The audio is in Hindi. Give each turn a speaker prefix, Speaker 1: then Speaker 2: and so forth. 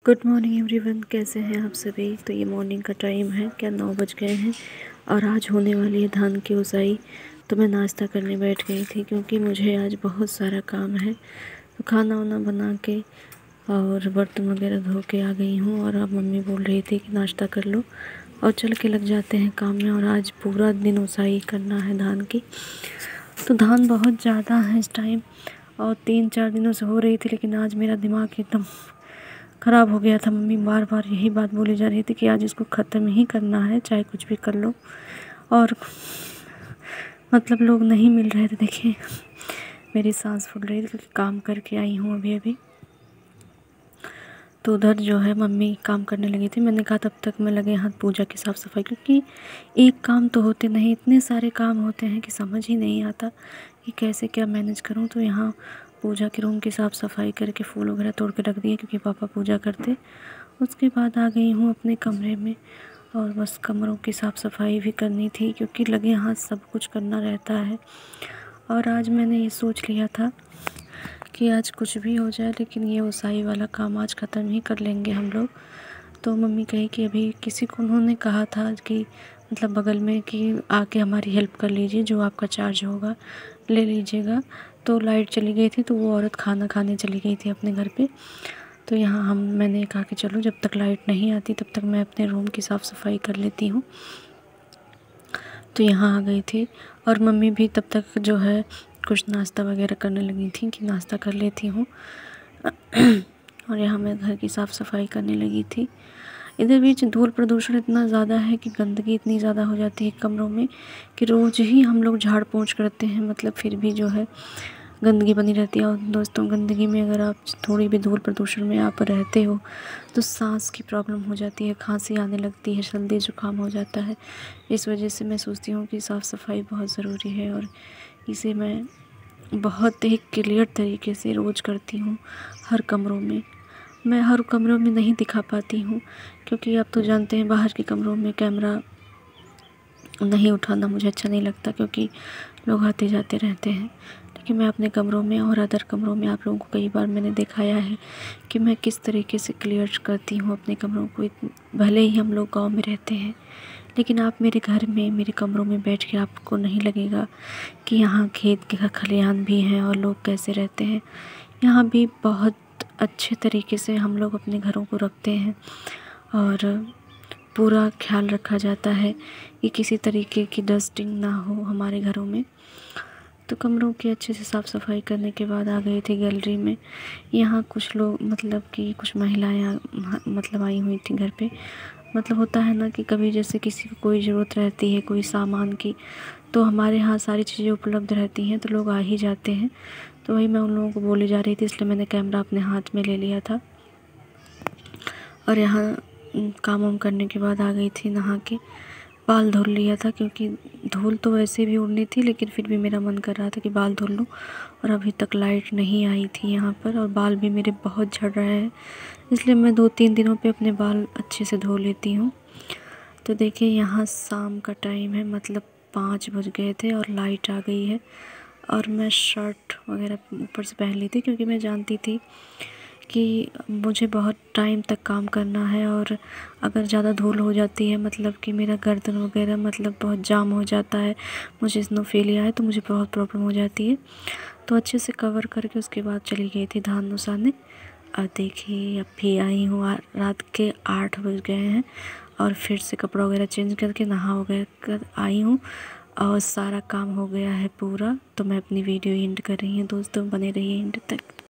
Speaker 1: गुड मॉर्निंग एवरीवन, कैसे हैं आप सभी। तो ये मॉर्निंग का टाइम है, क्या 9 बज गए हैं और आज होने वाली है धान की ओसाई। तो मैं नाश्ता करने बैठ गई थी क्योंकि मुझे आज बहुत सारा काम है। तो खाना वाना बना के और बर्तन वगैरह धो के आ गई हूँ और अब मम्मी बोल रही थी कि नाश्ता कर लो और चल के लग जाते हैं काम में। और आज पूरा दिन ओसाई करना है धान की। तो धान बहुत ज़्यादा है इस टाइम और 3-4 दिनों से हो रही थी, लेकिन आज मेरा दिमाग एकदम ख़राब हो गया था। मम्मी बार बार यही बात बोली जा रही थी कि आज इसको ख़त्म ही करना है, चाहे कुछ भी कर लो। और मतलब लोग नहीं मिल रहे थे। देखिए मेरी सांस फूल रही थी क्योंकि काम करके आई हूँ अभी अभी। तो उधर जो है मम्मी काम करने लगी थी। मैंने कहा तब तक मैं लगे हाथ पूजा की साफ़ सफाई, क्योंकि एक काम तो होते नहीं, इतने सारे काम होते हैं कि समझ ही नहीं आता कि कैसे क्या मैनेज करूँ। तो यहाँ पूजा के रूम की साफ़ सफाई करके फूल वगैरह तोड़ के रख दिए क्योंकि पापा पूजा करते। उसके बाद आ गई हूँ अपने कमरे में और बस कमरों की साफ़ सफाई भी करनी थी क्योंकि लगे हाथ सब कुछ करना रहता है। और आज मैंने ये सोच लिया था कि आज कुछ भी हो जाए लेकिन ये ओसाई वाला काम आज ख़त्म ही कर लेंगे हम लोग। तो मम्मी कही कि अभी किसी को उन्होंने कहा था कि मतलब बगल में कि आके हमारी हेल्प कर लीजिए, जो आपका चार्ज होगा ले लीजिएगा। तो लाइट चली गई थी तो वो औरत खाना खाने चली गई थी अपने घर पे। तो यहाँ मैंने कहा कि चलो जब तक लाइट नहीं आती तब तक मैं अपने रूम की साफ़ सफाई कर लेती हूँ। तो यहाँ आ गई थी और मम्मी भी तब तक जो है कुछ नाश्ता वगैरह करने लगी थी कि नाश्ता कर लेती हूँ। और यहाँ मैं घर की साफ़ सफाई करने लगी थी। इधर बीच धूल प्रदूषण इतना ज़्यादा है कि गंदगी इतनी ज़्यादा हो जाती है कमरों में कि रोज़ ही हम लोग झाड़ पोंछ करते हैं, मतलब फिर भी जो है गंदगी बनी रहती है। और दोस्तों, गंदगी में अगर आप थोड़ी भी धूल प्रदूषण में आप रहते हो तो सांस की प्रॉब्लम हो जाती है, खांसी आने लगती है, सर्दी जुकाम हो जाता है। इस वजह से मैं सोचती हूँ कि साफ़ सफाई बहुत ज़रूरी है और इसे मैं बहुत ही क्लियर तरीके से रोज़ करती हूँ। हर कमरों में, मैं हर कमरों में नहीं दिखा पाती हूँ क्योंकि आप तो जानते हैं बाहर के कमरों में कैमरा नहीं उठाना मुझे अच्छा नहीं लगता क्योंकि लोग आते जाते रहते हैं। लेकिन मैं अपने कमरों में और अदर कमरों में आप लोगों को कई बार मैंने दिखाया है कि मैं किस तरीके से क्लियर करती हूँ अपने कमरों को। भले ही हम लोग गांव में रहते हैं लेकिन आप मेरे घर में मेरे कमरों में बैठ के आपको नहीं लगेगा कि यहाँ खेत के खलिहान भी हैं और लोग कैसे रहते हैं। यहाँ भी बहुत अच्छे तरीके से हम लोग अपने घरों को रखते हैं और पूरा ख्याल रखा जाता है कि किसी तरीके की डस्टिंग ना हो हमारे घरों में। तो कमरों की अच्छे से साफ़ सफाई करने के बाद आ गई थी गैलरी में। यहाँ कुछ लोग मतलब कि कुछ महिलाएं मतलब आई हुई थी घर पे। मतलब होता है ना कि कभी जैसे किसी को कोई ज़रूरत रहती है कोई सामान की, तो हमारे यहाँ सारी चीज़ें उपलब्ध रहती हैं तो लोग आ ही जाते हैं। तो वही मैं उन लोगों को बोली जा रही थी, इसलिए मैंने कैमरा अपने हाथ में ले लिया था। और यहाँ काम वाम करने के बाद आ गई थी नहा के, बाल धुल लिया था क्योंकि धूल तो वैसे भी उड़नी थी लेकिन फिर भी मेरा मन कर रहा था कि बाल धुल लूँ। और अभी तक लाइट नहीं आई थी यहाँ पर और बाल भी मेरे बहुत झड़ रहे हैं, इसलिए मैं 2-3 दिनों पे अपने बाल अच्छे से धो लेती हूँ। तो देखिए यहाँ शाम का टाइम है, मतलब 5 बज गए थे और लाइट आ गई है। और मैं शर्ट वगैरह ऊपर से पहन ली थी क्योंकि मैं जानती थी कि मुझे बहुत टाइम तक काम करना है और अगर ज़्यादा धूल हो जाती है मतलब कि मेरा गर्दन वगैरह मतलब बहुत जाम हो जाता है, मुझे स्नोफेलिया है तो मुझे बहुत प्रॉब्लम हो जाती है। तो अच्छे से कवर करके उसके बाद चली गई थी धान ओसाने। अब देखिए अब भी आई हूँ, रात के 8 बज गए हैं और फिर से कपड़ा वगैरह चेंज करके नहा वगैरह कर आई हूँ और सारा काम हो गया है पूरा। तो मैं अपनी वीडियो एंड कर रही हूँ दोस्तों, बने रहिए एंड तक।